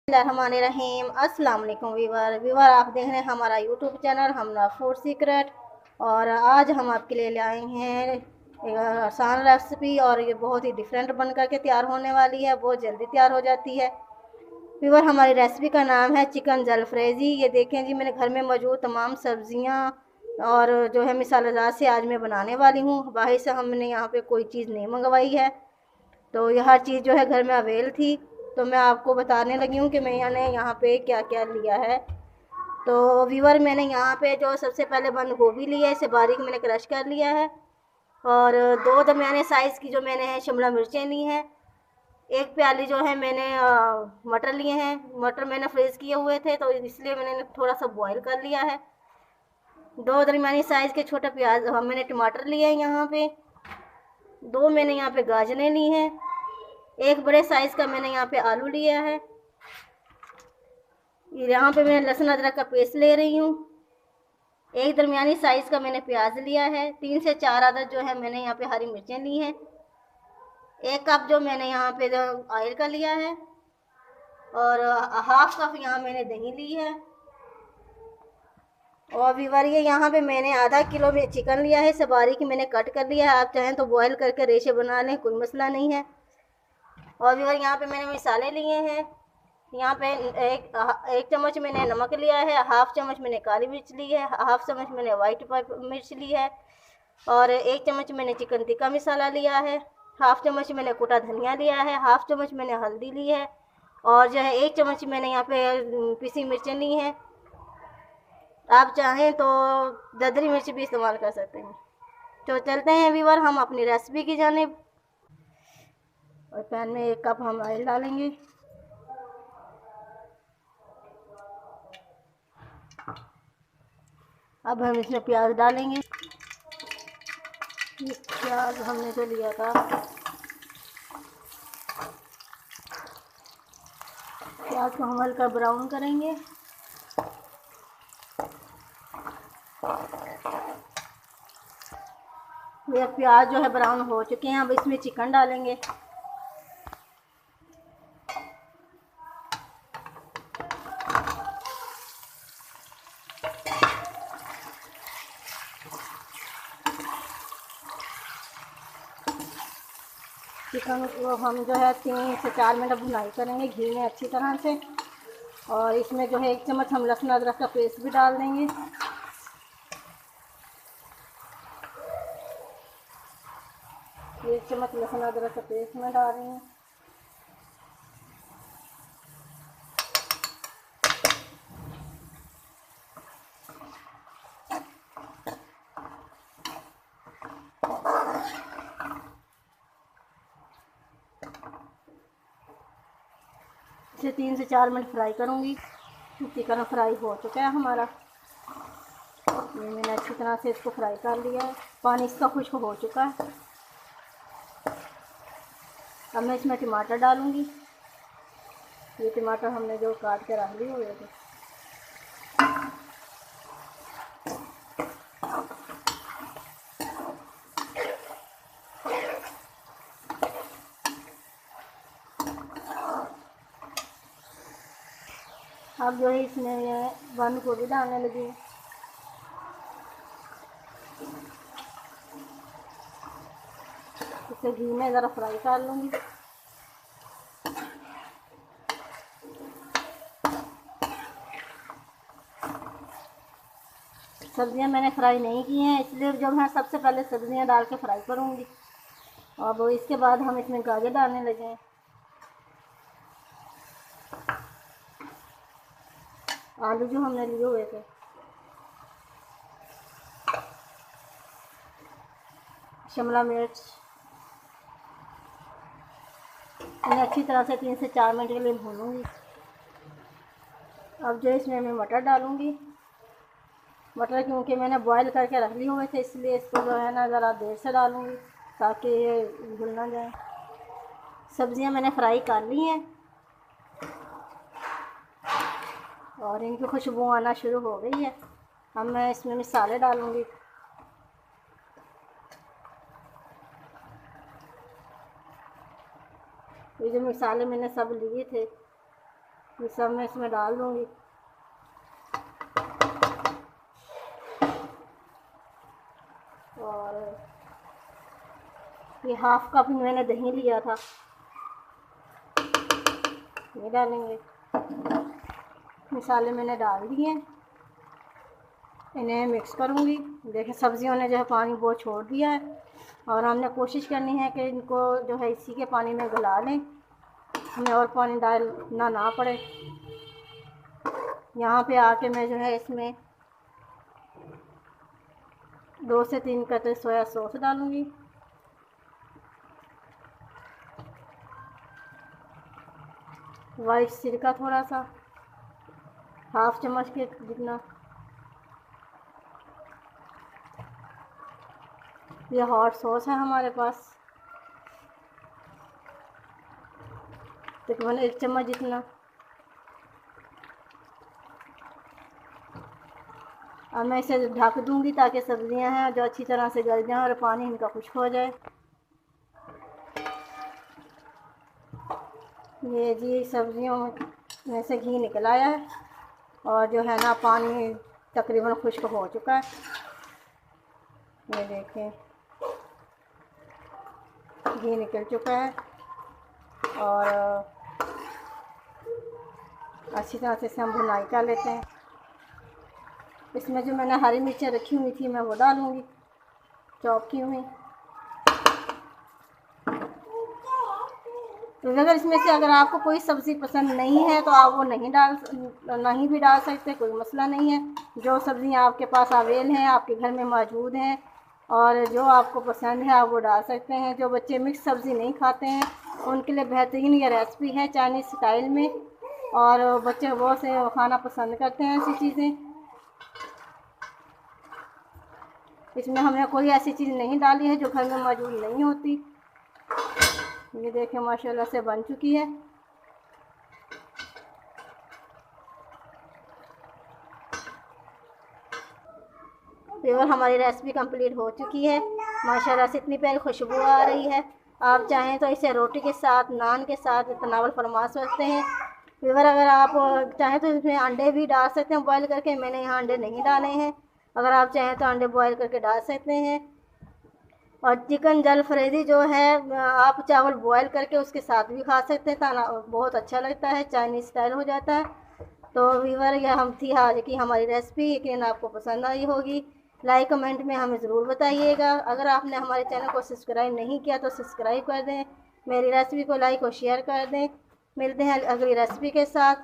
बिस्मिल्लाहिर्रहमानिर्रहीम। अस्सलाम वालेकुम वीवर आप देख रहे हैं हमारा यूट्यूब चैनल हमरा फूड सीक्रेट। और आज हम आपके लिए आए हैं एक आसान रेसिपी, और ये बहुत ही डिफरेंट बन करके तैयार होने वाली है, बहुत जल्दी तैयार हो जाती है। वीवर हमारी रेसिपी का नाम है चिकन जलफ्रेज़ी। ये देखें जी, मैंने घर में मौजूद तमाम सब्जियां और जो है मिसालेदार से आज मैं बनाने वाली हूँ। बाहर से हमने यहाँ पे कोई चीज़ नहीं मंगवाई है, तो यह हर चीज़ जो है घर में अवेल थी। तो मैं आपको बताने लगी हूँ कि मैंने यहाँ पे क्या क्या लिया है। तो व्यूअर, मैंने यहाँ पे जो सबसे पहले बंद गोभी लिया है, इसे बारीक मैंने क्रश कर लिया है। और दो दरमियाने साइज़ की जो मैंने शिमला मिर्चें ली हैं। एक प्याली जो है मैंने मटर लिए हैं। मटर मैंने फ्रीज़ किए हुए थे, तो इसलिए मैंने थोड़ा सा बॉईल कर लिया है। दो दरमियानी साइज़ के छोटे प्याज मैंने टमाटर लिए हैं यहाँ पे। दो मैंने यहाँ पे गाजरें ली हैं। एक बड़े साइज़ का मैंने यहाँ पे आलू लिया है। यहाँ पे मैं लहसुन अदरक का पेस्ट ले रही हूँ। एक दरमियानी साइज़ का मैंने प्याज लिया है। 3 से 4 अदद जो है मैंने यहाँ पे हरी मिर्चें ली हैं। एक कप जो मैंने यहाँ पे जो ऑयल का लिया है, और हाफ कप यहाँ मैंने दही ली है। और व्यूअर, ये यहाँ पे मैंने आधा किलो में चिकन लिया है, इसे बारीक मैंने कट कर लिया है। आप चाहें तो बॉयल करके रेशे बना लें, कोई मसला नहीं है। और व्यूअर, यहाँ पे मैंने मसाले लिए हैं। यहाँ पे एक चम्मच मैंने नमक लिया है, हाफ चम्मच मैंने काली मिर्च ली है, हाफ चम्मच मैंने वाइट मिर्च ली है, और एक चम्मच मैंने चिकन टिक्का मसाला लिया है, हाफ चम्मच मैंने कुटा धनिया लिया है, हाफ चम्मच मैंने हल्दी ली है, और जो है एक चम्मच मैंने यहाँ पे पिसी मिर्चें ली हैं। आप चाहें तो ददरी मिर्च भी इस्तेमाल कर सकते हैं। तो चलते हैं व्यूअर हम अपनी रेसिपी की जानिब। और पैन में 1 कप हम ऑयल डालेंगे। अब हम इसमें प्याज डालेंगे। प्याज हमने जो लिया था, प्याज को हम हल्का ब्राउन करेंगे। ये प्याज जो है ब्राउन हो चुके हैं। अब इसमें चिकन डालेंगे। चिकन को हम जो है 3 से 4 मिनट भुनाई करेंगे घी में अच्छी तरह से। और इसमें जो है 1 चम्मच हम लहसुन अदरक का पेस्ट भी डाल देंगे। 1 चम्मच लहसुन अदरक का पेस्ट में डाल रही हूँ। इसे 3 से 4 मिनट फ्राई करूँगी। चिकन फ्राई हो चुका है हमारा। ये मैंने अच्छी तरह से इसको फ्राई कर लिया है। पानी इसका खुश्क हो चुका है। अब मैं इसमें टमाटर डालूँगी। ये टमाटर हमने जो काट के रख लिए हुए थे। अब जो है इसमें बंद गोभी डालने लगी। इसे घी में ज़रा फ्राई कर लूँगी। सब्जियां मैंने फ्राई नहीं की हैं, इसलिए जो मैं सबसे पहले सब्जियां डाल के फ्राई करूँगी। और इसके बाद हम इसमें गाजर डालने लगे हैं। आलू जो हमने लिए हुए थे, शिमला मिर्च, इन्हें अच्छी तरह से 3 से 4 मिनट के लिए भूनूंगी। अब जो इसमें मैं मटर डालूंगी। मटर क्योंकि मैंने बॉईल करके रख लिए हुए थे, इसलिए इसको जो है ना ज़रा देर से डालूंगी ताकि ये घुल ना जाए। सब्जियां मैंने फ्राई कर ली हैं और इनकी खुशबू आना शुरू हो गई है। अब मैं इसमें मसाले डालूंगी। ये जो मसाले मैंने सब लिए थे, ये सब मैं इसमें डाल दूँगी। और ये हाफ कप मैंने दही लिया था, ये डालेंगे। मसाले मैंने डाल दिए, इन्हें मिक्स करूँगी। देखें सब्जियों ने जो है पानी बहुत छोड़ दिया है और हमने कोशिश करनी है कि इनको जो है इसी के पानी में गला लें, हमें और पानी डालना ना पड़े। यहाँ पे आके मैं जो है इसमें 2 से 3 कतरे सोया सॉस डालूँगी। वाइट सिरका थोड़ा सा, हाफ चम्मच के जितना। ये हॉट सॉस है हमारे पास, तकरीबन 1 चम्मच जितना। अब मैं इसे ढक दूँगी ताकि सब्जियां हैं जो अच्छी तरह से गल जाएं और पानी इनका खुश्क हो जाए। ये जी सब्जियों में से घी निकल आया है और जो है ना पानी तकरीबन खुश्क हो चुका है। ये देखें घी निकल चुका है और अच्छी तरह से इसे हम भुनाई कर लेते हैं। इसमें जो मैंने हरी मिर्चें रखी हुई थी मैं वो डालूँगी, चॉप की हुई। तो अगर इसमें से अगर आपको कोई सब्ज़ी पसंद नहीं है तो आप वो नहीं भी डाल सकते, कोई मसला नहीं है। जो सब्ज़ियाँ आपके पास अवेल हैं, आपके घर में मौजूद हैं और जो आपको पसंद है आप वो डाल सकते हैं। जो बच्चे मिक्स सब्ज़ी नहीं खाते हैं उनके लिए बेहतरीन ये रेसिपी है चाइनीज़ स्टाइल में, और बच्चे बहुत से खाना पसंद करते हैं ऐसी चीज़ें। इसमें हमने कोई ऐसी चीज़ नहीं डाली है जो घर में मौजूद नहीं होती। ये देखें माशाल्लाह से बन चुकी है। और हमारी रेसिपी कंप्लीट हो चुकी है माशाल्लाह से, इतनी प्यारी खुशबू आ रही है। आप चाहें तो इसे रोटी के साथ, नान के साथ तनावल फरमा सकते हैं। फिर अगर आप चाहें तो इसमें अंडे भी डाल सकते हैं बॉयल करके, मैंने यहाँ अंडे नहीं डाले हैं। अगर आप चाहें तो अंडे बॉयल करके डाल सकते हैं। और चिकन जलफ्रेज़ी जो है आप चावल बॉयल करके उसके साथ भी खा सकते हैं, ताना बहुत अच्छा लगता है, चाइनीज़ स्टाइल हो जाता है। तो व्यूअर यह हम थी आज की हमारी रेसिपी, यकीन आपको पसंद आई होगी। लाइक कमेंट में हमें ज़रूर बताइएगा। अगर आपने हमारे चैनल को सब्सक्राइब नहीं किया तो सब्सक्राइब कर दें, मेरी रेसिपी को लाइक और शेयर कर दें। मिलते हैं अगली रेसिपी के साथ।